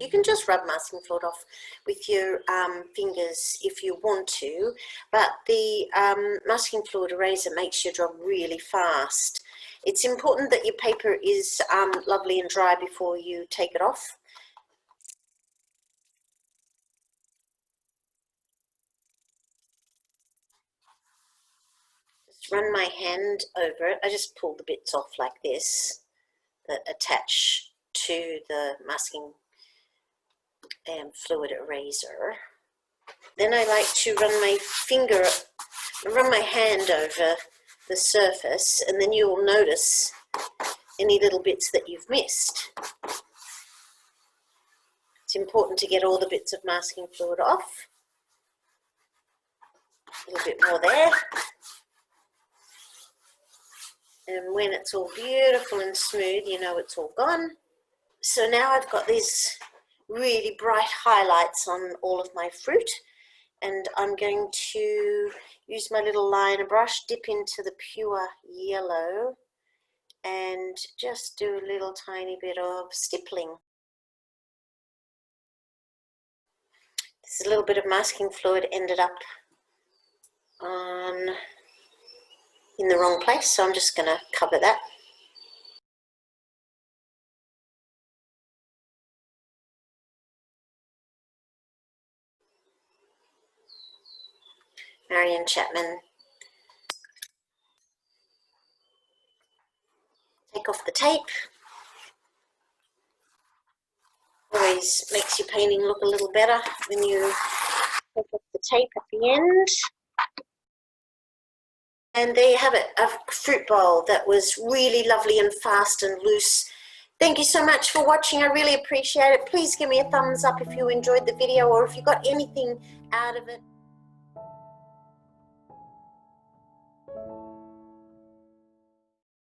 You can just rub masking fluid off with your fingers if you want to, but the masking fluid eraser makes your job really fast. It's important that your paper is lovely and dry before you take it off. Just run my hand over it. I just pull the bits off like this that attach to the masking fluid eraser. Then I like to run my hand over the surface, and then you will notice any little bits that you've missed. It's important to get all the bits of masking fluid off. A little bit more there. And when it's all beautiful and smooth, you know it's all gone. So now I've got these really bright highlights on all of my fruit, and I'm going to use my little liner brush, dip into the pure yellow, and just do a little tiny bit of stippling. There's a little bit of masking fluid ended up in the wrong place, so I'm just going to cover that. Marion Chapman. Take off the tape. Always makes your painting look a little better when you take off the tape at the end. And there you have it, a fruit bowl that was really lovely and fast and loose. Thank you so much for watching. I really appreciate it. Please give me a thumbs up if you enjoyed the video or if you got anything out of it.